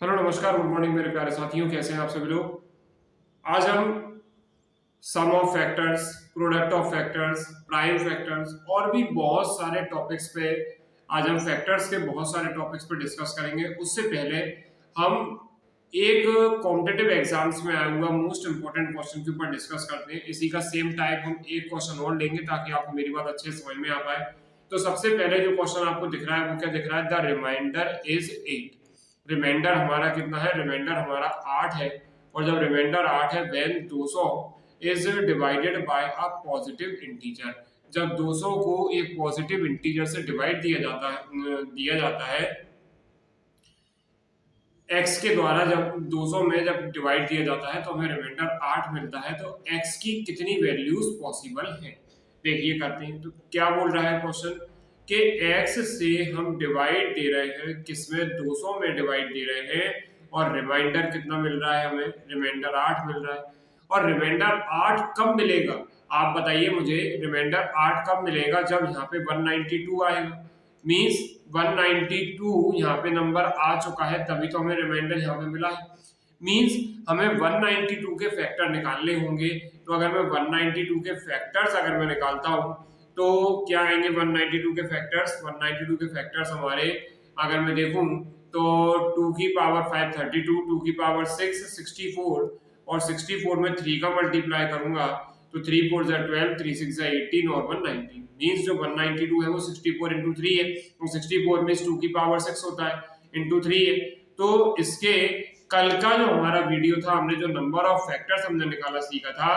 Hello नमस्कार good morning मेरे प्यारे साथियों, कैसे हैं आप सभी लोग। आज हम sum of factors, product of factors, prime factors और भी बहुत सारे टॉपिक्स पे आज हम फैक्टर्स के बहुत सारे टॉपिक्स पे डिस्कस करेंगे। उससे पहले हम एक कॉम्पिटिटिव एग्जाम्स में आया हुआ मोस्ट इंपोर्टेंट क्वेश्चन के ऊपर डिस्कस करते हैं। इसी का सेम टाइप हम एक क्वेश्चन और लेंगे ताकि आपको मेरी बात अच्छे से समझ में आ पाए। तो सबसे पहले जो क्वेश्चन आपको दिख रहा है वो क्या दिख रहा है, द रिमाइंडर इज 8। रिमाइंडर हमारा कितना है, रिमाइंडर हमारा 8 है। और जब रिमाइंडर 8 है when 200 is divided by a positive integer, जब 200 को एक पॉजिटिव इंटीजर से डिवाइड दिया जाता है x के द्वारा, जब 200 में जब डिवाइड दिया जाता है तो हमें रिमाइंडर 8 मिलता है। तो x की कितनी वैल्यूज पॉसिबल हैं, देखिए करते हैं। तो क्या बोल रहा है क्वेश्चन कि x से हम डिवाइड दे रहे हैं, किसमें 200 में डिवाइड दे रहे हैं, और रिमाइंडर कितना मिल रहा है हमें, रिमाइंडर 8 मिल रहा है। और रिमाइंडर 8 कब मिलेगा, आप बताइए मुझे। रिमाइंडर 8 कब मिलेगा, जब यहाँ पे 192 आएगा। मीन्स 192 यहाँ पे नंबर आ चुका है, तभी तो हमें रिमाइंडर यहाँ पे मिला है। मीन्स हमें 192 के फैक्टर निकालने होंगे। तो अगर मैं 192 के फैक्टर्स अगर मैं निकालता हूँ तो क्या आएंगे 192 के फैक्टर्स। 192 के फैक्टर्स हमारे अगर मैं देखूं तो 2 की पावर 5 32, 2 की पावर 6 64, और 64 में 3 का मल्टीप्लाई करूंगा तो 3 4 12, 3 6 18 और 190। मीन्स जो 192 है वो 64 इंटू 3 है, और 64 में 2 की पावर 6 होता है इंटू 3 है। तो इसके कल का जो हमारा वीडियो था, हमने जो नंबर ऑफ फैक्टर्स हमने निकाला सीखा था,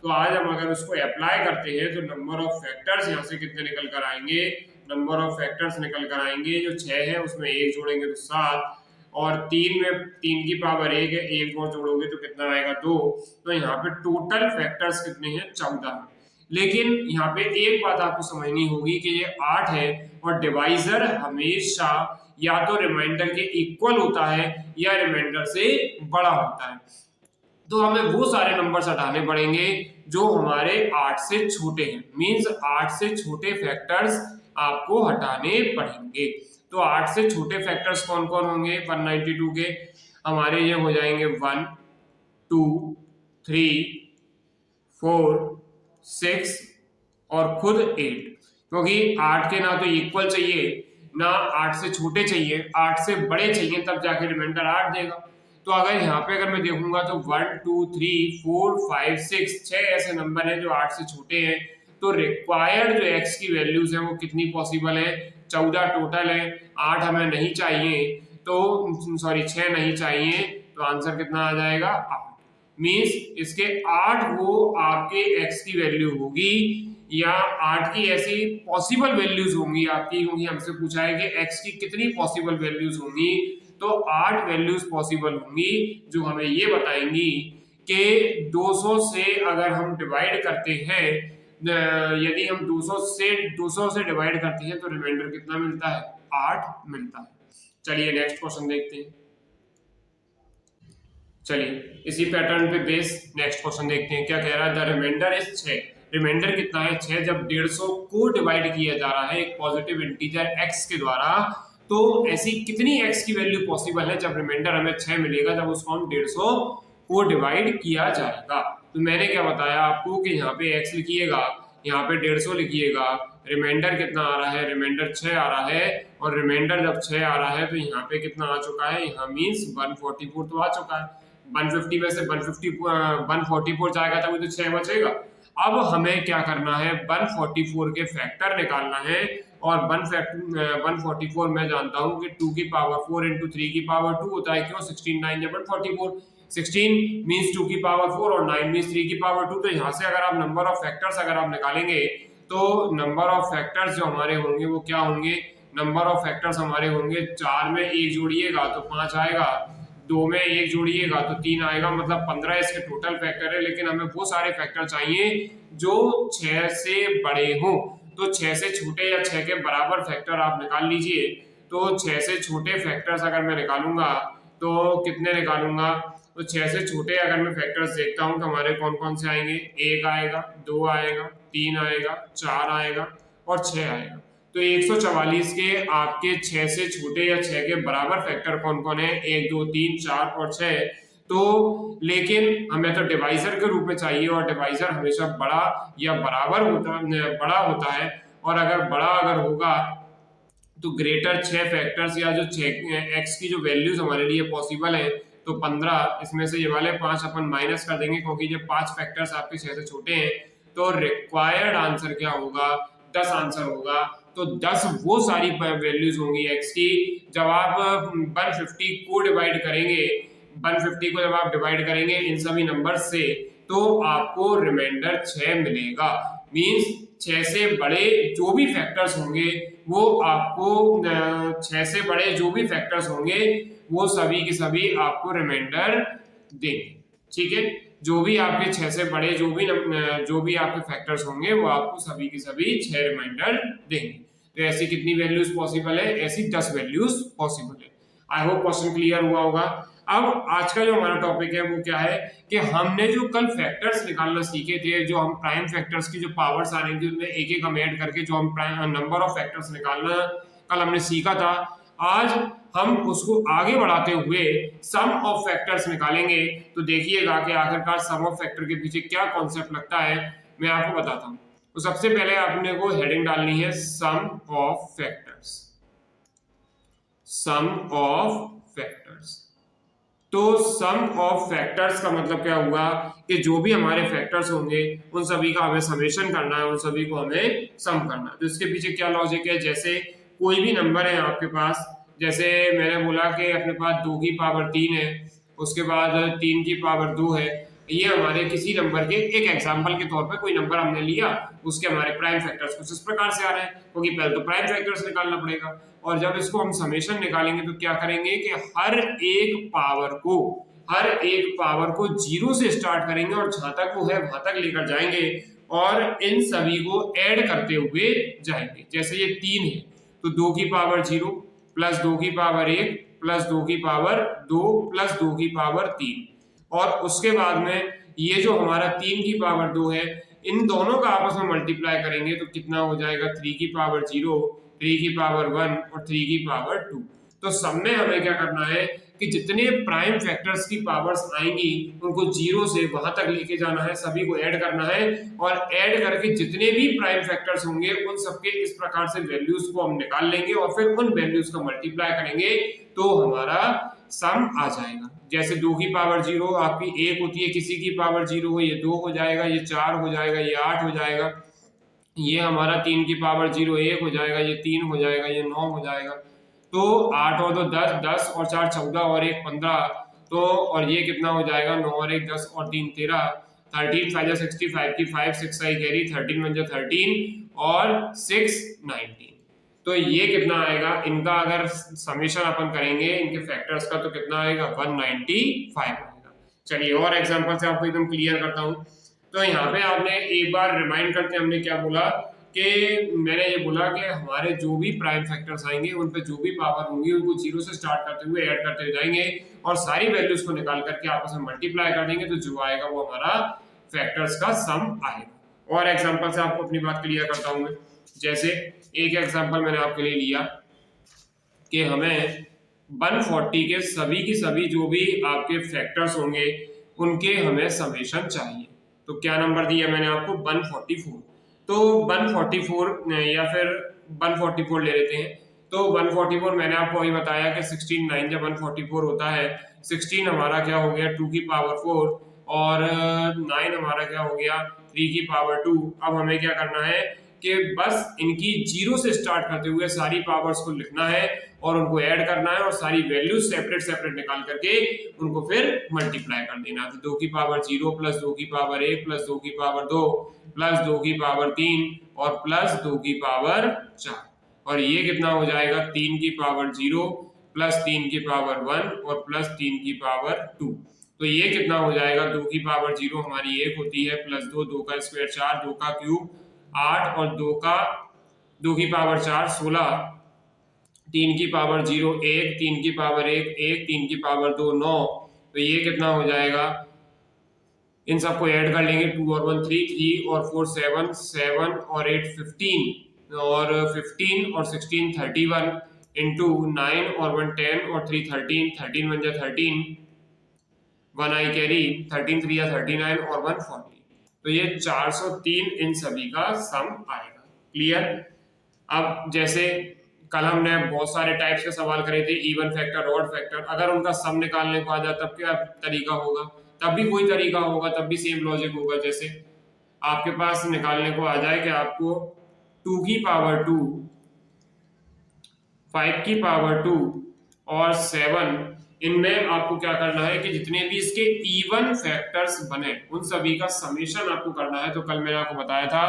तो आज हम अगर उसको अप्लाई करते हैं तो नंबर ऑफ फैक्टर्स यहाँ से कितने निकल कर आएंगे, नंबर ऑफ फैक्टर्स निकल कर आएंगे जो 6 है उसमें 1 जोड़ेंगे तो 7, और 3 में 3 की पावर 1 है, 1 और जोड़ोगे तो कितना आएगा 2। तो यहाँ पे टोटल फैक्टर्स कितने हैं, 14 है। लेकिन यहाँ पे एक बात आपको समझनी होगी कि ये 8 है और डिवाइजर हमेशा या तो रिमाइंडर के इक्वल होता है या रिमाइंडर से बड़ा होता है। तो हमें वो सारे नंबर्स हटाने पड़ेंगे जो हमारे 8 से छोटे हैं। मींस 8 से छोटे फैक्टर्स आपको हटाने पड़ेंगे। तो 8 से छोटे फैक्टर्स कौन कौन होंगे 192 के, हमारे ये हो जाएंगे 1 2 3 4 6 और खुद 8। क्योंकि 8 के ना तो इक्वल चाहिए ना 8 से छोटे चाहिए, 8 से बड़े चाहिए, तब जाके रिमाइंडर 8 देगा। तो अगर यहाँ पे अगर मैं देखूंगा तो 1 2 3 4 5 6 6 ऐसे नंबर हैं जो 8 से छोटे हैं। तो रिक्वायर्ड जो x की वैल्यूज है वो कितनी पॉसिबल है, 14 टोटल है। 8 हमें नहीं चाहिए, तो सॉरी 6 नहीं चाहिए, तो आंसर कितना आ जाएगा 8। मीन्स इसके 8 वो आपके x की वैल्यू होगी, या 8 की ऐसी पॉसिबल वैल्यूज होंगी आपकी, क्योंकि हमसे पूछा है कि x की कितनी पॉसिबल वैल्यूज होंगी। तो 8 वैल्यूज पॉसिबल होंगी जो हमें ये बताएंगी कि 200 से अगर हम डिवाइड करते हैं, यदि हम 200 से डिवाइड करते हैं तो रिमाइंडर कितना मिलता है, 8 मिलता है। चलिए नेक्स्ट क्वेश्चन देखते हैं। चलिए इसी पैटर्न पे बेस नेक्स्ट क्वेश्चन देखते हैं क्या कह रहा है। The remainder is 6। रिमाइंडर कितना है 6, जब 150 को डिवाइड किया जा रहा है एक पॉजिटिव इंटीजर x के द्वारा, तो ऐसी कितनी x की वैल्यू पॉसिबल है जब रिमाइंडर हमें 6 मिलेगा, जब उसको हम 150 को डिवाइड किया जाएगा। तो मैंने क्या बताया आपको कि यहाँ पे x लिखिएगा, यहाँ पे 150 लिखिएगा, रिमाइंडर कितना आ रहा है, रिमाइंडर 6 आ रहा है, और रिमाइंडर जब 6 आ रहा है तो यहाँ पे कितना आ चुका है, यहाँ मीन्स 144 तो आ चुका है। 150 में से 144 जाएगा तभी तो 6 बचेगा। अब हमें क्या करना है, 144 के फैक्टर निकालना है। और 144 मैं जानता हूं कि 2 की पावर 4 इंटू 3 की पावर 2 होता है। क्यों, 16 9 144, 16 मीन्स 2 की पावर 4 और 9 मीन्स 3 की पावर 2। तो यहाँ से अगर आप नंबर ऑफ फैक्टर्स अगर आप निकालेंगे तो नंबर ऑफ फैक्टर्स जो हमारे होंगे वो क्या होंगे, नंबर ऑफ फैक्टर्स हमारे होंगे 4 में 1 जोड़िएगा तो 5 आएगा, 2 में 1 जोड़िएगा तो 3 आएगा, मतलब 15 इसके टोटल फैक्टर है। लेकिन हमें वो सारे फैक्टर चाहिए जो 6 से बड़े हों। तो 6 से छोटे या 6 के बराबर फैक्टर आप निकाल लीजिए। तो 6 से छोटे फैक्टर्स अगर मैं निकालूंगा तो कितने निकालूंगा, तो 6 से छोटे अगर मैं फैक्टर्स देखता हूं तो हमारे कौन कौन से आएंगे, 1 आएगा, 2 आएगा, 3 आएगा, 4 आएगा और 6 आएगा। तो 144 के आपके 6 से छोटे या 6 के बराबर फैक्टर कौन कौन है, 1 2 3 4 और 6। तो लेकिन हमें तो डिवाइजर के रूप में चाहिए, और डिवाइजर हमेशा बड़ा या बराबर बड़ा होता है, और अगर बड़ा अगर होगा तो ग्रेटर 6 फैक्टर्स या जो 6 एक्स की जो वैल्यूज हमारे लिए पॉसिबल है, तो 15 इसमें से ये वाले 5 अपन माइनस कर देंगे, क्योंकि जब 5 फैक्टर्स आपके 6 से छोटे हैं तो रिक्वायर्ड आंसर क्या होगा, 10 आंसर होगा। तो 10 वो सारी वैल्यूज होंगी एक्स की, जब आप 150 को डिवाइड करेंगे, 150 को जब आप डिवाइड करेंगे इन सभी नंबर से, तो आपको रिमाइंडर 6 मिलेगा। मींस 6 से बड़े जो भी फैक्टर्स होंगे वो आपको 6 से बड़े जो भी फैक्टर्स होंगे वो सभी के सभी आपको रिमाइंडर देंगे। ठीक है, जो भी आपके 6 से बड़े जो भी आपके फैक्टर्स होंगे वो आपको सभी के सभी 6 रिमाइंडर देंगे। तो ऐसी कितनी वैल्यूज पॉसिबल है, ऐसी 10 वैल्यूज पॉसिबल है। आई होप क्वेश्चन क्लियर हुआ होगा। अब आज का जो हमारा टॉपिक है वो क्या है कि हमने जो कल फैक्टर्स निकालना सीखे थे, जो हम प्राइम फैक्टर्स की जो पावर्स आ रही थी उनमें एक एक हम ऐड करके जो हम नंबर ऑफ फैक्टर्स निकालना कल हमने सीखा था, आज हम उसको आगे बढ़ाते हुए सम ऑफ फैक्टर्स निकालेंगे। तो देखिएगा कि आखिरकार सम ऑफ फैक्टर के पीछे क्या कॉन्सेप्ट लगता है, मैं आपको बताता हूं। तो सबसे पहले आपने को हेडिंग डालनी है sum of factors, sum of factors. तो सम ऑफ फैक्टर्स का मतलब क्या हुआ कि जो भी हमारे फैक्टर्स होंगे उन सभी का हमें समेशन करना है, उन सभी को हमें सम करना है। तो इसके पीछे क्या लॉजिक है, जैसे कोई भी नंबर है आपके पास, जैसे मैंने बोला कि अपने पास 2 की पावर 3 है, उसके बाद 3 की पावर 2 है, ये हमारे किसी नंबर के एक एग्जांपल के तौर पे कोई नंबर हमने लिया, उसके हमारे प्राइम फैक्टर्स कुछ इस प्रकार से आ रहे हैं, क्योंकि पहले तो प्राइम फैक्टर्स निकालना पड़ेगा। और जब इसको हम समेशन निकालेंगे तो क्या करेंगे कि हर एक पावर को 0 से स्टार्ट करेंगे और जहां तक वो है वहां तक लेकर जाएंगे, और इन सभी को ऐड करते हुए जाएंगे। जैसे ये 3 है तो 2 की पावर 0 प्लस 2 की पावर 1 प्लस 2 की पावर 2 प्लस 2 की पावर 3, और उसके बाद में ये जो हमारा 3 की पावर 2 है, इन दोनों का आपस में मल्टीप्लाई करेंगे तो कितना हो जाएगा, 3 की पावर 0, 3 की पावर 1 और 3 की पावर 2। तो सब में हमें क्या करना है कि जितने प्राइम फैक्टर्स की पावर्स आएंगी उनको 0 से वहां तक लेके जाना है, सभी को ऐड करना है, और ऐड करके जितने भी प्राइम फैक्टर्स होंगे उन सबके इस प्रकार से वैल्यूज को हम निकाल लेंगे और फिर उन वैल्यूज को मल्टीप्लाई करेंगे तो हमारा सम आ जाएगा। जैसे 2 की पावर 0 आपकी 1 होती है, किसी की पावर 0 हो, ये 2 हो जाएगा, ये 4 हो जाएगा, ये 8 हो जाएगा, ये हमारा 3 की पावर 0 1 हो जाएगा, ये 3 हो जाएगा, ये 9 हो जाएगा। तो 8 और 2 10, 10 और 4 14 और 1 15, तो और ये कितना हो जाएगा, 9 और 1 10 और 3 13, 13 5 65 की 5 6 आई कैरी, 13 1 13 और 6 19। तो ये कितना आएगा, इनका अगर समेशन अपन करेंगे इनके फैक्टर्स का तो कितना आएगा, 195 आएगा। चलिए और एग्जांपल से आपको एकदम क्लियर करता हूं। तो यहाँ पे आपने एक बार रिमाइंड करते हमने क्या बोला कि मैंने ये बोला कि हमारे जो भी प्राइम फैक्टर्स आएंगे उन पे जो भी पावर होंगी उनको 0 से स्टार्ट करते हुए ऐड करते हुए जाएंगे और सारी वैल्यूज को निकाल करके आपस में मल्टीप्लाई कर देंगे, तो जो आएगा वो हमारा फैक्टर्स का सम आएगा। और एग्जांपल से आपको अपनी बात क्लियर करता हूं मैं। जैसे एक एग्जांपल मैंने आपके लिए लिया कि हमें 140 के सभी की सभी जो भी आपके फैक्टर्स होंगे उनके हमें समेशन चाहिए। तो क्या नंबर दिया मैंने आपको, 144। तो 144 या फिर 144 ले लेते हैं। तो 144 मैंने आपको अभी बताया कि 16 9 जब 144 होता है, 16 हमारा क्या हो गया 2 की पावर 4 और 9 हमारा क्या हो गया 3 की पावर 2। अब हमें क्या करना है कि बस इनकी 0 से स्टार्ट करते हुए सारी पावर्स को लिखना है और उनको ऐड करना है और सारी वैल्यूज सेपरेट सेपरेट निकाल करके उनको फिर मल्टीप्लाई कर देना। तो 2 की पावर 0 प्लस 2 की पावर 1 प्लस 2 की पावर 2 प्लस 2 की पावर 3 और प्लस 2 की पावर 4, और ये कितना हो जाएगा 3 की पावर 0 प्लस 3 की पावर 1 और प्लस 3 की पावर 2। तो ये कितना हो जाएगा, 2 की पावर 0 हमारी 1 होती है, प्लस 2 2 का स्क्वायर 4 2 का क्यूब 8 और 2 की पावर 4 16, 3 की पावर 0 1, 3 की पावर 1 1, 3 की पावर 2 9। तो ये कितना हो जाएगा, इन सबको ऐड कर लेंगे 2 और 1 3 3 और 4 7 7 और 8 15। और 15 और 16 31 इंटू 9 और 1 10 और 3 13 13 1 जा 13 1 आई कैरी 13 3 या 39 और 1 40। तो ये 403 इन सभी का सम आएगा। क्लियर। अब जैसे कल हमने बहुत सारे टाइप्स के सवाल करे थे, इवन फैक्टर, ऑड फैक्टर, अगर उनका सम निकालने को आ जाए तब क्या तरीका होगा? तब भी कोई तरीका होगा, तब भी सेम लॉजिक होगा। जैसे आपके पास निकालने को आ जाए कि आपको 2 की पावर 2, 5 की पावर 2 और 7, इनमें आपको क्या करना है कि जितने भी इसके इवन फैक्टर्स बने उन सभी का समेशन आपको करना है। तो कल मैंने आपको बताया था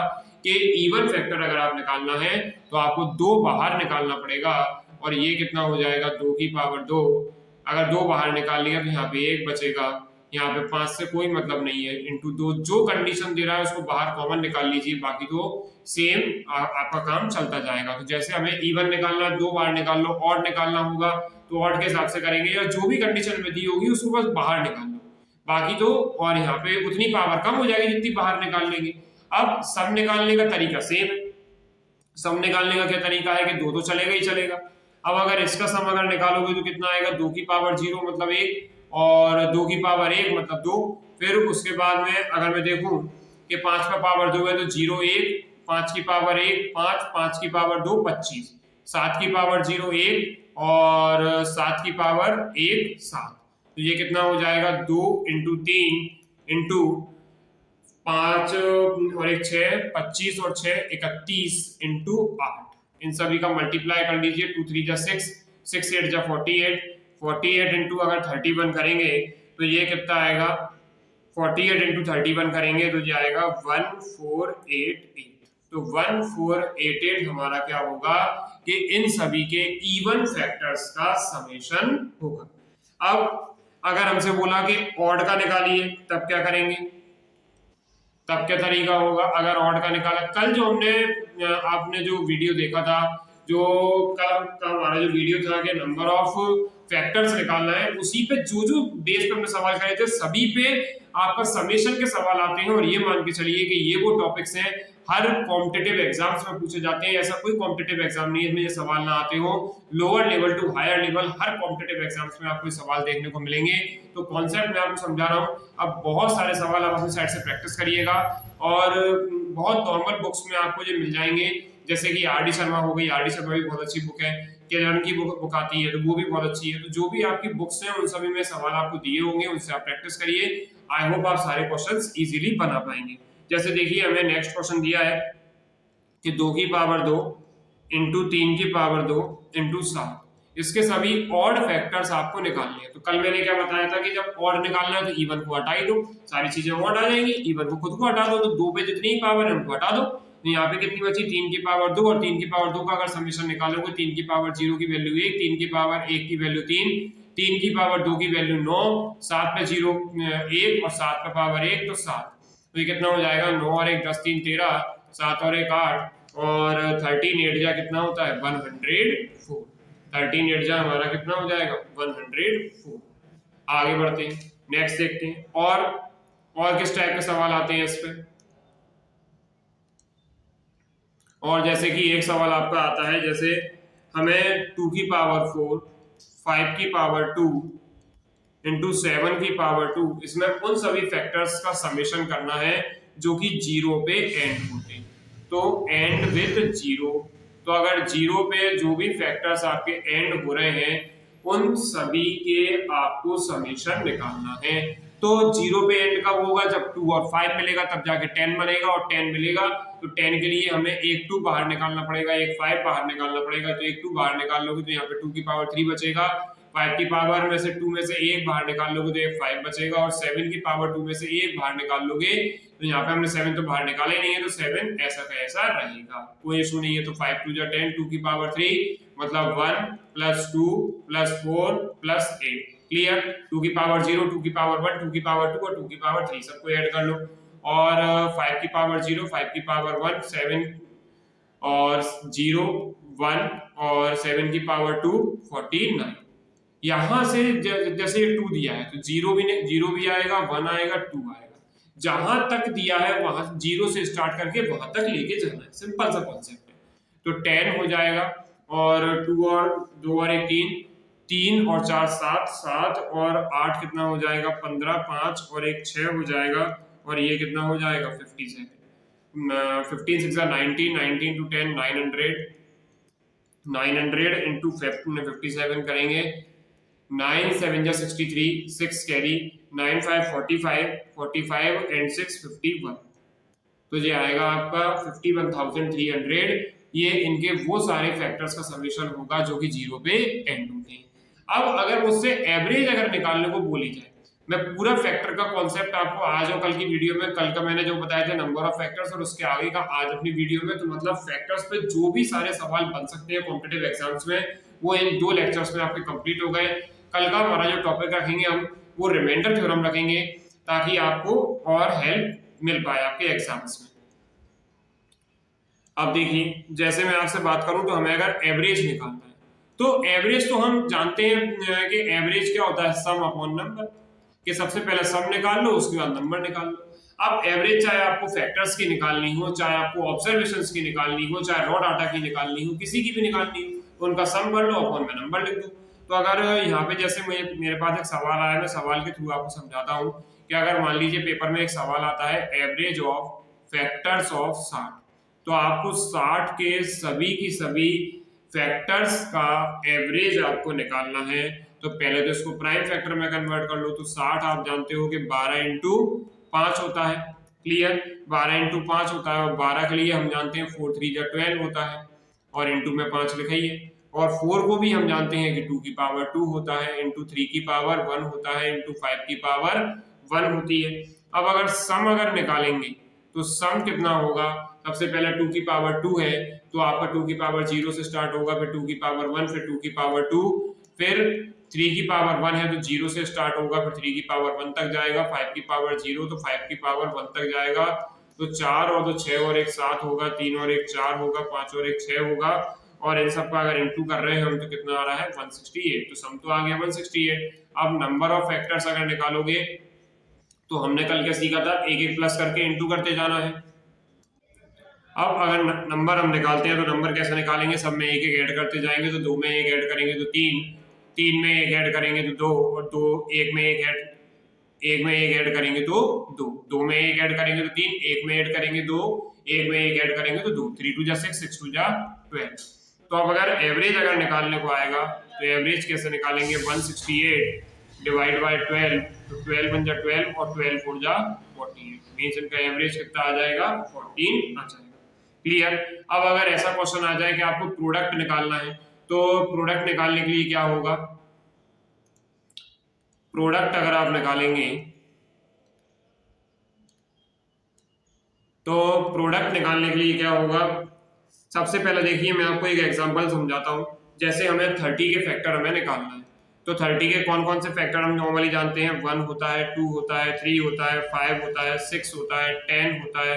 कि इवन फैक्टर अगर आप निकालना है तो आपको 2 बाहर निकालना पड़ेगा, और ये कितना हो जाएगा 2 की पावर 2। अगर 2 बाहर निकाल लिया तो यहाँ पे 1 बचेगा, यहाँ पे 5 से कोई मतलब नहीं है, इंटू 2 जो कंडीशन दे रहा है उसको बाहर कॉमन निकाल लीजिए, बाकी तो सेम आपका काम चलता जाएगा। तो जैसे हमें इवन निकालना है 2 बाहर निकाल लो, ऑड निकालना होगा तो ऑड के हिसाब से करेंगे, या जो भी कंडीशन में दी होगी उसको बस बाहर निकाल लो, बाकी तो, और यहाँ पे उतनी पावर कम हो जाएगी जितनी बाहर निकाल लेंगे। अब सम निकालने का तरीका सेम है। सम निकालने का क्या तरीका है कि 2 तो चलेगा ही चलेगा। अब अगर इसका सम अगर निकालोगे तो कितना आएगा, 2 की पावर 0 मतलब 1, और 2 की पावर 1 मतलब 2। फिर उसके बाद में अगर मैं देखूं कि 5 का पावर 2 है तो 0 1, 5 की पावर 1 5, 5 की पावर 2 25, 7 की पावर 0 1 और 7 की पावर 1 7। तो ये कितना हो जाएगा, 2 इंटू 3 इंटू 5 और 1 6, 25 और 6 31 इंटू 8, इन सभी का मल्टीप्लाई कर लीजिए। 2 3 जा 6, 6 8 जा 48, 48 इंटू अगर 31 करेंगे तो ये कितना आएगा, 48 इंटू 31 करेंगे तो ये आएगा 1488। तो 1488 हमारा क्या होगा कि इन सभी के इवन फैक्टर्स का समेशन होगा। अब अगर हमसे बोला कि ऑड का निकालिए तब क्या करेंगे, तब क्या तरीका होगा? अगर ऑड का निकाला, कल जो हमने आपने जो वीडियो देखा था, जो कल का हमारा जो वीडियो था कि नंबर ऑफ फैक्टर्स निकालना है, उसी पे जो जो बेस पे हमने सवाल करे थे सभी पे आपका समेशन के सवाल आते हैं। और ये मान के चलिए कि ये वो टॉपिक्स हैं हर कॉम्पिटिटिव एग्जाम्स में पूछे जाते हैं। ऐसा कोई कॉम्पिटिटिव एग्जाम नहीं है जिसमें ये सवाल ना आते हो। Lower level to hire level her competitive exams में आपको सवाल देखने को मिलेंगे। तो कॉन्सेप्ट मैं आपको समझा रहा हूँ। अब बहुत सारे सवाल आप अपनी साइड से प्रैक्टिस करिएगा, और बहुत नॉर्मल बुक्स में आपको ये मिल जाएंगे, जैसे कि आर डी शर्मा हो गई, आर डी शर्मा भी बहुत अच्छी बुक है, किरण की बुक आती है तो वो भी बहुत अच्छी है। तो जो भी आपकी बुक्स हैं उन सभी में सवाल आपको दिए होंगे, उनसे आप प्रैक्टिस करिए। आई होप आप सारे क्वेश्चंस इजीली बना पाएंगे। जैसे देखिए हमें नेक्स्ट क्वेश्चन दिया है कि 2 की पावर 2 इंटू 3 की पावर 2 इंटू 7, इसके सभी ऑड फैक्टर्स आपको निकालने हैं। तो कल मैंने क्या बताया था कि जब ऑड निकालना है तो इवन को हटा ही दो, सारी चीजें ऑड आ जाएंगी, इवन को खुद को हटा दो, तो 2 पे जितनी पावर है उनको हटा दो। तो यहाँ पे कितनी बची, 3 की पावर 2, और 3 की पावर 2 का अगर समीशन निकालोगे 3 की पावर 0 की वैल्यू 1, 3 की पावर 1 की वैल्यू 3, 3 की पावर 2 की वैल्यू 9, 7 पे 0 1 और 7 पे पावर 1 तो 7। तो ये कितना हो जाएगा, 9 और 1 10 3 13, 7 और 1 8 और 13 8 जा कितना होता है 104। 13 8 जा हमारा कितना हो जाएगा 104। आगे बढ़ते हैं, नेक्स्ट देखते हैं और किस टाइप के सवाल आते हैं इस पे। और जैसे कि एक सवाल आपका आता है, जैसे हमें 2 की पावर 4, 5 की पावर 2 इंटू 7 की पावर 2, इसमें उन सभी फैक्टर्स का समेशन करना है जो कि 0 पे एंड होते हैं। तो एंड विद 0, तो अगर 0 पे जो भी फैक्टर्स आपके एंड हो रहे हैं उन सभी के आपको समेशन निकालना है। तो 0 पे एंड कब होगा, जब 2 और 5 मिलेगा तब जाके 10 बनेगा, और 10 मिलेगा तो 10 के लिए हमें एक 2 बाहर निकालना पड़ेगा, एक 5 बाहर निकालना पड़ेगा। तो एक 2 बाहर निकाल लोगे तो यहाँ पे 2 की पावर 3 बचेगा, 5 की पावर में से 2 में से 1 बाहर निकाल लोगे तो एक 5 बचेगा, और 7 की पावर 2 में से 1 बाहर निकाल लोगे तो यहाँ पे हमने 7 तो बाहर निकाले नहीं है, तो 7 ऐसा का ऐसा रहेगा, कोई इशू नहीं है। तो 5 2 जा 10, 2 की पावर 3 मतलब 1 प्लस 2 प्लस 4 प्लस 8। क्लियर। 2 की पावर 0, 2 की पावर 1, 2 की पावर 2 और 2 की पावर 3 सबको ऐड कर लो, और 5 की पावर 0, 5 की पावर 1, 7 और 0 1 और 7 की पावर 2 49। यहां से जैसे ये 2 दिया है तो 0 भी आएगा, 1 आएगा, 2 आएगा। जहां तक दिया है वहां 0 से स्टार्ट करके वहां तक लेके जाना है, सिंपल सा कॉन्सेप्ट है। तो 10 हो जाएगा, और 2 और 2 और 1 3, 3 और 4 7, 7 और 8 कितना हो जाएगा 15, 5 और 1 6 हो जाएगा, और ये कितना हो जाएगा 57, 15 6 19, 19 to 10 900, 900 इंटू 57 करेंगे, 9 7 जा 63, 6 कैरी, 9 5 45, 45 एंड 6 51, तो ये आएगा आपका 51,300। ये इनके वो सारे फैक्टर्स का समेशन होगा जो कि 0 पे एंड होंगे। अब अगर मुझसे एवरेज अगर निकालने को बोली जाए, मैं पूरा फैक्टर का कॉन्सेप्ट आपको आज और कल की वीडियो में, कल का मैंने जो बताया था नंबर ऑफ फैक्टर्स, और उसके आगे का आज अपनी वीडियो में, तो मतलब फैक्टर्स पे जो भी सारे सवाल बन सकते हैं कॉम्पिटिटिव एग्जाम्स में, वो इन 2 लेक्चर्स में आपके कंप्लीट हो गए। कल का हमारा जो टॉपिक रखेंगे हम, वो रिमाइंडर थ्योरम रखेंगे, ताकि आपको और हेल्प मिल पाए आपके एग्जाम्स में। अब देखिए, जैसे मैं आपसे बात करूं तो हमें अगर एवरेज निकालना है, तो एवरेज तो हम जानते हैं कि एवरेज क्या होता है, सम अपॉन नंबर, कि सबसे पहले सम निकाल लो, उसके बाद नंबर निकाल लो। अब एवरेज चाहे आपको फैक्टर्स की निकालनी हो, चाहे आपको ऑब्जर्वेशंस की निकालनी हो, चाहे रॉ डाटा की निकालनी हो, किसी की भी निकालनी हो, तो उनका सम कर लो, अपॉन में नंबर लिख दो। तो अगर यहाँ पे जैसे मेरे पास एक सवाल आया, मैं सवाल के थ्रू आपको समझाता हूँ कि अगर मान लीजिए पेपर में एक सवाल आता है, एवरेज ऑफ फैक्टर्स ऑफ 60, तो आपको 60 के सभी की सभी फैक्टर्स का एवरेज आपको निकालना है। तो पहले तो इसको प्राइम फैक्टर में कन्वर्ट कर लो, तो 60 आप जानते हो कि 12 इंटू 5 होता है, क्लियर, 12 इंटू 5 होता है, और 12 के लिए हम जानते हैं 4 3 जा 12 होता है, और इंटू में 5 लिखाइए, और 4 को भी हम जानते हैं कि 2 की पावर 2 होता है, इंटू 3 की पावर 1 होता है, इंटू 5 की पावर 1 होती है। अब अगर सम अगर निकालेंगे तो सम कितना होगा, सबसे पहले 2 की पावर 2 है, तो आपका 2 की पावर 0 से स्टार्ट होगा, फिर 2 की पावर 1, फिर 2 की पावर 2, फिर 3 की पावर 1 है तो 0 से स्टार्ट होगा, फिर 3 की पावर 1 तक जाएगा, 5 की पावर 0 तो 5 की पावर 1 तक जाएगा, तो 4 और 2 6 और 1 7 होगा, 3 और 1 4 होगा, 5 और 1 6 होगा, और इन सब का अगर इनटू कर रहे हैं हम तो कितना आ रहा है 168, तो सम तो आ गया 168। अब नंबर ऑफ फैक्टर्स अगर निकालोगे तो हमने कल क्या सीखा था, एक एक प्लस करके इनटू करते जाना है। अब अगर नंबर हम निकालते हैं तो नंबर कैसे निकालेंगे, सब में एक एक ऐड करते जाएंगे, तो 2 में एक ऐड करेंगे तो 3, 3 में एक ऐड करेंगे तो 2, और 2 1 में एक ऐड करेंगे तो 2, 2 में एक ऐड करेंगे तो 3, 1 में ऐड करेंगे 2, 1 में एक ऐड करेंगे तो 2, 3 2 जा 6, 6 2 जा 12। तो अब अगर एवरेज अगर निकालने को आएगा तो एवरेज कैसे निकालेंगे, 168 डिवाइड बाय 12, तो 12 1 जा 12 और 12 4 जा 14, मींस इनका एवरेज कितना आ जाएगा 14 आ जाएगा, क्लियर। अब अगर ऐसा क्वेश्चन आ जाए कि आपको प्रोडक्ट निकालना है, तो प्रोडक्ट निकालने के लिए क्या होगा, प्रोडक्ट अगर आप निकालेंगे तो प्रोडक्ट निकालने के लिए क्या होगा, सबसे पहले देखिए मैं आपको एक एग्जांपल समझाता हूं। जैसे हमें 30 के फैक्टर हमें निकालना है, तो 30 के कौन कौन से फैक्टर हम नॉर्मली जानते हैं, 1 होता है, 2 होता है, 3 होता है, 5 होता है, 6 होता है, 10 होता है,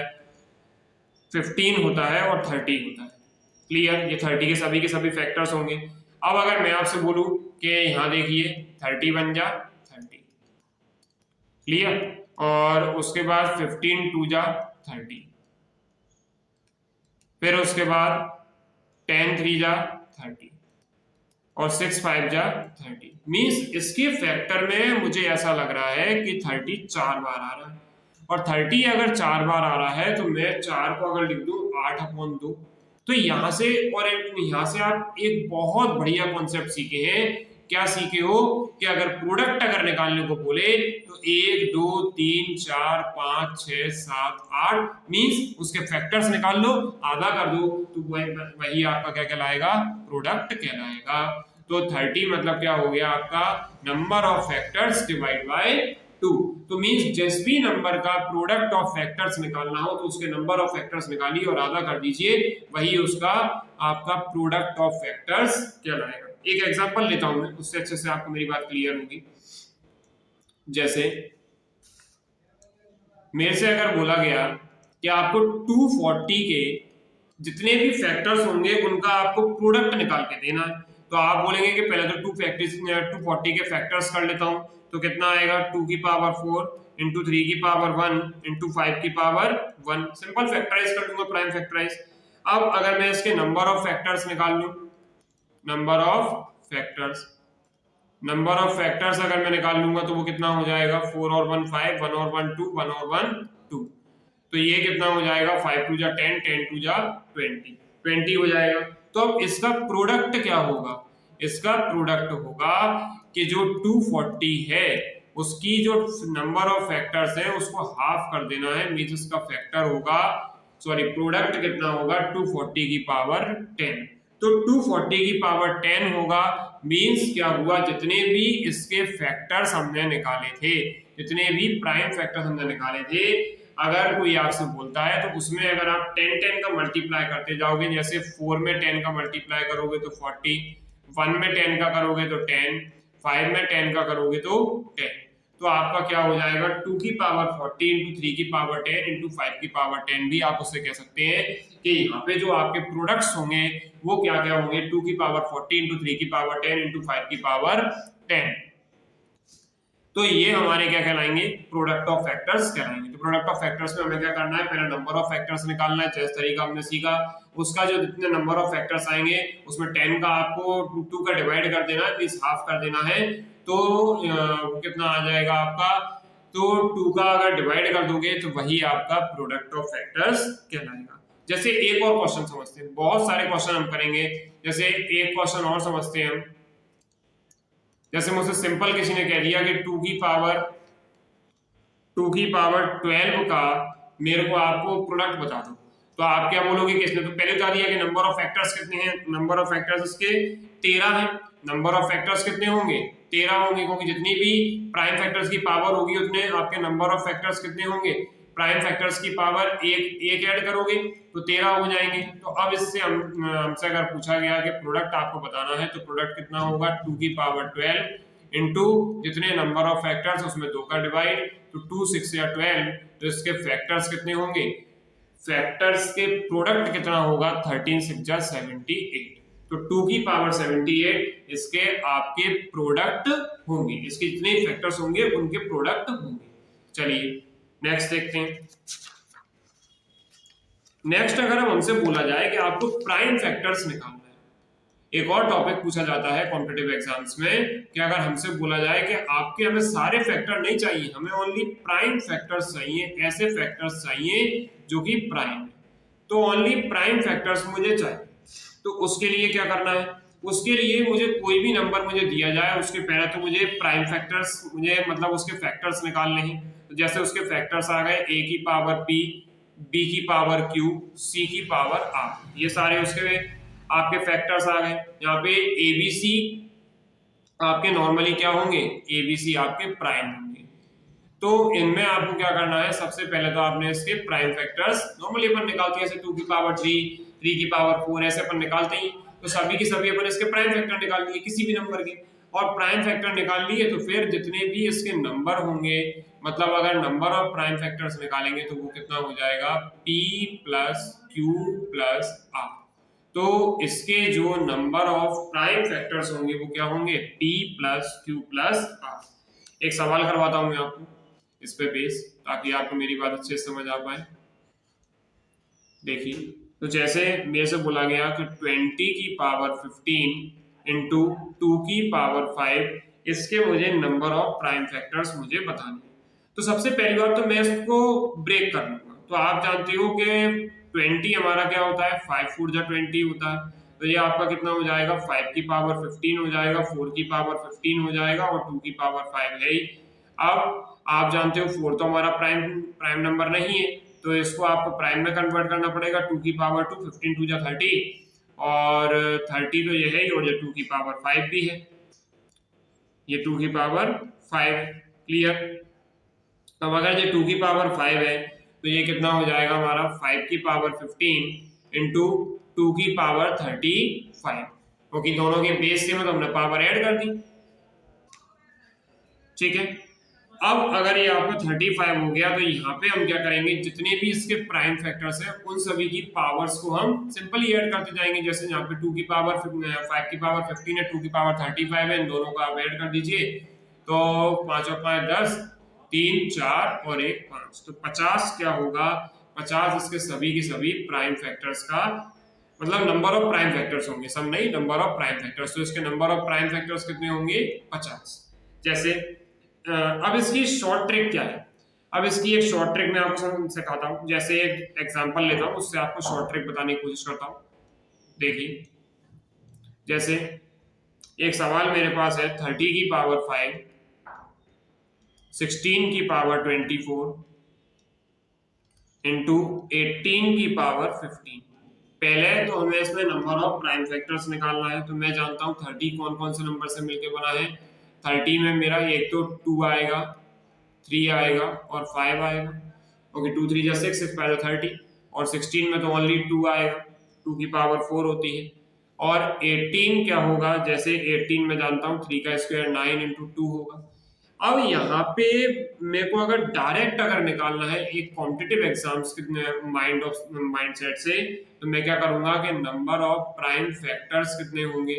15 होता है और 30 होता है, क्लियर। ये 30 के सभी फैक्टर्स होंगे। अब अगर मैं आपसे बोलूं कि यहाँ देखिए 30 बन जा 30, क्लियर, और उसके बाद 15 2 जा 30, फिर उसके बाद 10 3 जा 30 और 6 5 जा 30, मींस इसके फैक्टर में मुझे ऐसा लग रहा है कि 30 4 बार आ रहा है, और 30 अगर 4 बार आ रहा है तो मैं 4 को अगर लिख दूं 8/2, तो यहां से और यहां से आप एक बहुत बढ़िया कॉन्सेप्ट सीखे हैं। क्या सीखे हो कि अगर प्रोडक्ट अगर निकालने को बोले तो 1 2 3 4 5 6 7 8, मींस उसके फैक्टर्स निकाल लो, आधा कर दो, तो वही आपका क्या कहलाएगा, प्रोडक्ट कहलाएगा। तो 30 मतलब क्या हो गया आपका, number of factors divide by 2, तो मींस जिस भी नंबर का प्रोडक्ट ऑफ फैक्टर्स निकालना हो तो उसके नंबर ऑफ फैक्टर्स निकालिए और आधा कर दीजिए, वही उसका आपका प्रोडक्ट ऑफ फैक्टर्स कहलाएगा। एक एग्जांपल लेता हूं मैं, उससे अच्छे से आपको मेरी बात क्लियर होगी। जैसे मेरे से अगर बोला गया कि आपको 240 के जितने भी फैक्टर्स होंगे उनका आपको प्रोडक्ट निकाल के देना है, तो आप बोलेंगे कि पहले तो 240 के फैक्टर्स कर लेता हूं, तो कितना आएगा 2 की पावर 4 इंटू 3 की पावर 1 इंटू 5 की पावर 1, सिंपल फैक्टराइज कर दूंगा, प्राइम फैक्टराइज। अब अगर मैं इसके नंबर ऑफ फैक्टर्स निकाल लूं, नंबर ऑफ फैक्टर्स अगर मैं निकाल लूंगा तो वो कितना हो जाएगा, 4 और 1 5, 1 और 1 2, 1 और 1 2, तो ये कितना हो जाएगा, 5 2 जा 10, 10 2 जा 20, 20 हो जाएगा। तो अब इसका प्रोडक्ट क्या होगा, इसका प्रोडक्ट होगा कि जो 240 है उसकी जो नंबर ऑफ फैक्टर्स है उसको हाफ कर देना है, मींस इसका फैक्टर होगा, सॉरी प्रोडक्ट कितना होगा, 240 की पावर 10। तो 240 की पावर 10 होगा, मींस क्या हुआ, जितने भी इसके फैक्टर्स हमने निकाले थे, जितने भी प्राइम फैक्टर्स हमने निकाले थे, अगर कोई आपसे बोलता है तो उसमें अगर आप 10 10 का मल्टीप्लाई करते जाओगे, जैसे 4 में 10 का मल्टीप्लाई करोगे तो 40, 1 में 10 का करोगे तो 10, 5 में 10 का करोगे तो 10, तो आपका क्या हो जाएगा, 2 की पावर 40 इंटू 3 की पावर 10 इंटू 5 की पावर 10 भी आप उससे कह सकते हैं कि यहाँ पे जो आपके प्रोडक्ट्स होंगे वो क्या क्या होंगे, 2 की पावर 40 इंटू 3 की पावर 10 इंटू 5 की पावर 10। तो ये हमारे क्या कहलाएंगे, प्रोडक्ट ऑफ फैक्टर्स कहलाएंगे। तो प्रोडक्ट ऑफ फैक्टर्स में हमें क्या करना है, पहले नंबर ऑफ फैक्टर्स निकालना है, जिस तरीका हमने सीखा उसका जो जितने नंबर ऑफ फैक्टर्स आएंगे उसमें 10 का आपको 2 का डिवाइड कर देना है, मींस हाफ कर देना है, तो कितना आ जाएगा आपका, तो 2 का अगर डिवाइड कर दोगे तो वही आपका प्रोडक्ट ऑफ फैक्टर्स कहलाएगा। जैसे एक और क्वेश्चन समझते हैं, बहुत सारे क्वेश्चन हम करेंगे, जैसे एक क्वेश्चन और समझते हैं हम, जैसे मुझसे सिंपल किसी ने कह दिया कि 2 की पावर 12 का मेरे को आपको प्रोडक्ट बता दो, तो आप क्या बोलोगे कि इसने तो पहले बता दिया कि नंबर ऑफ फैक्टर्स कितने हैं, नंबर ऑफ फैक्टर्स इसके 13 हैं, नंबर ऑफ फैक्टर्स कितने होंगे, 13 होंगे, क्योंकि जितनी भी प्राइम फैक्टर्स की पावर होगी उतने आपके नंबर ऑफ फैक्टर्स कितने होंगे, प्राइम फैक्टर्स की पावर एक ऐड करोगे तो 13 हो जाएंगे। तो अब इससे हमसे अगर पूछा गया कि प्रोडक्ट आपको बताना है तो प्रोडक्ट कितना होगा, 2 की पावर 12 इंटू जितने नंबर ऑफ फैक्टर्स उसमें 2 का डिवाइड, तो 2 6 या 12, तो इसके फैक्टर्स कितने होंगे, फैक्टर्स के प्रोडक्ट कितना होगा, 13 6 जा 78, तो 2 की पावर 78 इसके आपके प्रोडक्ट होंगे, इसके जितने फैक्टर्स होंगे उनके प्रोडक्ट होंगे। चलिए नेक्स्ट देखते हैं। नेक्स्ट अगर हम हमसे बोला जाए कि आपको प्राइम फैक्टर्स निकालना है, एक और टॉपिक पूछा जाता है कॉम्पिटिटिव एग्जाम्स में कि अगर हमसे बोला जाए कि आपके हमें सारे फैक्टर नहीं चाहिए, हमें ओनली प्राइम फैक्टर्स चाहिए, ऐसे फैक्टर्स चाहिए जो कि प्राइम है, तो ओनली प्राइम फैक्टर्स मुझे चाहिए, तो उसके लिए क्या करना है, उसके लिए मुझे कोई भी नंबर मुझे दिया जाए उसके पहले तो मुझे प्राइम फैक्टर्स, मुझे मतलब उसके फैक्टर्स निकालने हैं। तो जैसे उसके फैक्टर्स आ गए, a की पावर p, b की पावर q, c की पावर r, ये सारे उसके आपके फैक्टर्स आ गए। यहाँ पे abc आपके नॉर्मली क्या होंगे, abc आपके प्राइम होंगे। तो इनमें आपको क्या करना है, सबसे पहले तो आपने इसके प्राइम फैक्टर्स नॉर्मली अपन निकालते हैं, जैसे 2 की पावर 3, 3 की पावर 4, ऐसे अपन निकालते ही, तो सभी की सभी अपन इसके प्राइम फैक्टर निकाल लिए किसी भी नंबर के, और प्राइम फैक्टर निकाल लिए तो फिर जितने भी इसके नंबर होंगे, मतलब अगर नंबर ऑफ प्राइम फैक्टर्स निकालेंगे तो वो कितना हो जाएगा, p plus Q plus r, तो इसके जो नंबर ऑफ प्राइम फैक्टर्स होंगे वो क्या होंगे, p plus Q plus r। एक सवाल करवाता हूं मैं आपको इस पे बेस, ताकि आपको मेरी बात अच्छे से समझ आ पाए। देखिए, तो जैसे मेरे से बोला गया कि 20 की पावर 15 इंटू 2 की पावर 5, इसके मुझे नंबर ऑफ प्राइम फैक्टर्स मुझे बताने, तो सबसे पहली बात तो मैं इसको ब्रेक कर लूंगा। तो आप जानते हो कि 20 हमारा क्या होता है, 5 4 जा 20 होता है, तो ये आपका कितना हो जाएगा, 5 की पावर 15 हो जाएगा, 4 की पावर 15 हो जाएगा, और 2 की पावर 5 है ही। अब आप जानते हो 4 तो हमारा प्राइम नंबर नहीं है, तो इसको आपको प्राइम में कन्वर्ट करना पड़ेगा, 2 की पावर 2, 15 2 जा 30, और 30 तो ये है ही, और ये 2 की पावर 5 भी है, ये 2 की पावर 5, क्लियर। अब अगर ये 2 की पावर 5 है तो ये कितना हो जाएगा हमारा, 5 की पावर 15 इंटू 2 की पावर 35, क्योंकि दोनों के बेस से में तो हमने पावर ऐड कर दी, ठीक है। अब अगर ये आपको 35 हो गया तो यहाँ पे हम क्या करेंगे, जितने भी इसके प्राइम फैक्टर्स हैं उन सभी की पावर्स को हम सिंपली ऐड करते जाएंगे। जैसे यहाँ पे 2 की पावर 5 की पावर 15 है, 2 की पावर 35 है, इन दोनों को आप ऐड कर दीजिए, तो 5 और 5 10, 3 4 और 1 5, तो 50 क्या होगा, 50 इसके सभी की सभी प्राइम फैक्टर्स का मतलब नंबर ऑफ प्राइम फैक्टर्स होंगे, सम नहीं, नंबर ऑफ प्राइम फैक्टर्स। तो इसके नंबर ऑफ प्राइम फैक्टर्स कितने होंगे? 50। जैसे अब इसकी शॉर्ट ट्रिक क्या है? अब इसकी एक शॉर्ट ट्रिक मैं आपको सिखाता हूँ। जैसे एक एग्जांपल लेता हूँ, उससे आपको शॉर्ट ट्रिक बताने की कोशिश करता हूँ। देखिए, जैसे एक सवाल मेरे पास है 30 की पावर 5, 16 की पावर 24 इंटू 18 की पावर 15। पहले तो हमें इसमें नंबर ऑफ प्राइम फैक्टर्स निकालना है। तो मैं जानता हूँ 30 कौन कौन से नंबर से मिलकर बना है। 30 में मेरा एक तो 2 आएगा, 3 आएगा और 5 आएगा। ओके, 2 3 जा 6, 6 5 30। और 16 में तो ओनली 2 आएगा, 2 की पावर 4 होती है। और 18 क्या होगा? जैसे 18 में जानता हूँ 3 का स्क्वायर 9 इंटू 2 होगा। अब यहाँ पे मेरे को अगर डायरेक्ट अगर निकालना है एक कॉम्पिटिटिव एग्जाम्स कितने माइंडसेट से, तो मैं क्या करूंगा कि नंबर ऑफ प्राइम फैक्टर्स कितने होंगे।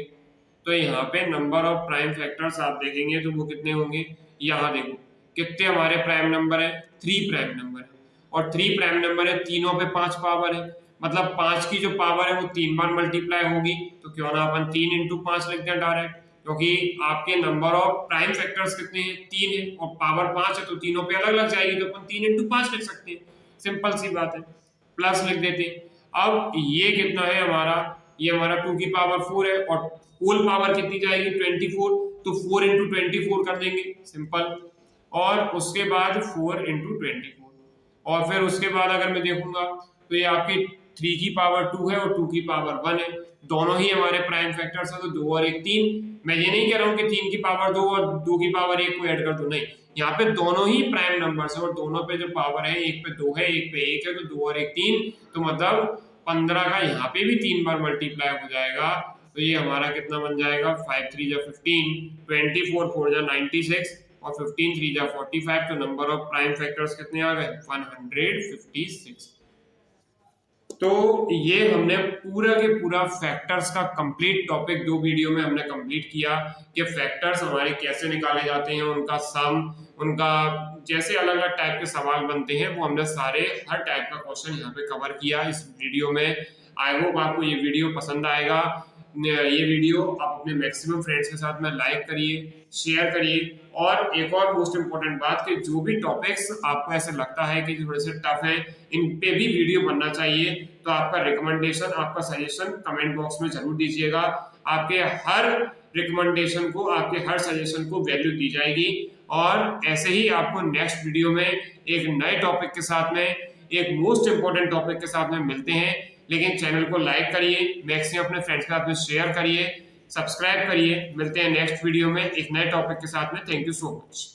तो यहाँ पे नंबर ऑफ प्राइम फैक्टर्स आप देखेंगे तो वो कितने होंगे। यहाँ देखो कितने हमारे प्राइम नंबर है, 3 प्राइम नंबर है। और 3 प्राइम नंबर है, तीनों पे 5 पावर है, मतलब 5 की जो पावर है वो 3 बार मल्टीप्लाई होगी। तो क्यों ना अपन 3 इंटू 5 लिख दें डायरेक्ट, क्योंकि आपके नंबर ऑफ प्राइम फैक्टर्स कितने हैं? 3 है और पावर 5 है, तो तीनों पे अलग अलग जाएगी, तो अपन 3 इंटू 5 लिख सकते हैं। सिंपल सी बात है, प्लस लिख देते हैं। अब ये कितना है हमारा? ये हमारा 2 की पावर 4 है और होल पावर कितनी जाएगी? 24। तो 4 इंटू 24 कर देंगे, सिंपल। और उसके बाद 4 इंटू 24। और फिर उसके बाद अगर मैं देखूंगा तो ये आपकी 3 की पावर 2 है और 2 की पावर 1 है। दोनों ही हमारे प्राइम फैक्टर्स हैं, तो 2 और 1 3। मैं ये नहीं कह रहा हूँ कि 3 की पावर 2 और 2 की पावर 1 को ऐड कर दो, नहीं। यहाँ पे दोनों ही प्राइम नंबर्स है और दोनों पे जो पावर है, एक पे 2 है एक पे 1 है, तो 2 और 1 3। तो मतलब 15 का यहाँ पे भी 3 बार मल्टीप्लाई हो जाएगा। तो ये हमारा कितना बन जाएगा? 5 3 जा 15, 24 4 जा 96 और 15 3 जा 45। तो नंबर ऑफ प्राइम फैक्टर्स कितने आ गए? 156। तो ये हमने पूरा के पूरा फैक्टर्स का कंप्लीट टॉपिक 2 वीडियो में हमने कंप्लीट किया कि फैक्टर्स हमारे कैसे निकाले जाते हैं, उनका सम, उनका जैसे अलग अलग टाइप के सवाल बनते हैं वो हमने सारे हर टाइप का क्वेश्चन यहाँ पे कवर किया इस वीडियो में। आई होप आपको ये वीडियो पसंद आएगा। ये वीडियो आप अपने मैक्सिमम फ्रेंड्स के साथ में लाइक करिए, शेयर करिए। और एक और मोस्ट इंपॉर्टेंट बात कि जो भी टॉपिक्स आपको ऐसे लगता है कि थोड़े से टफ हैं, इन पे भी वीडियो बनना चाहिए, तो आपका रिकमेंडेशन, आपका सजेशन कमेंट बॉक्स में जरूर दीजिएगा। आपके हर रिकमेंडेशन को, आपके हर सजेशन को वैल्यू दी जाएगी। और ऐसे ही आपको नेक्स्ट वीडियो में एक नए टॉपिक के साथ में, एक मोस्ट इंपॉर्टेंट टॉपिक के साथ में मिलते हैं। लेकिन चैनल को लाइक करिए, मैक्सिमम अपने फ्रेंड्स के साथ में शेयर करिए, सब्सक्राइब करिए। मिलते हैं नेक्स्ट वीडियो में एक नए टॉपिक के साथ में। Thank you so much.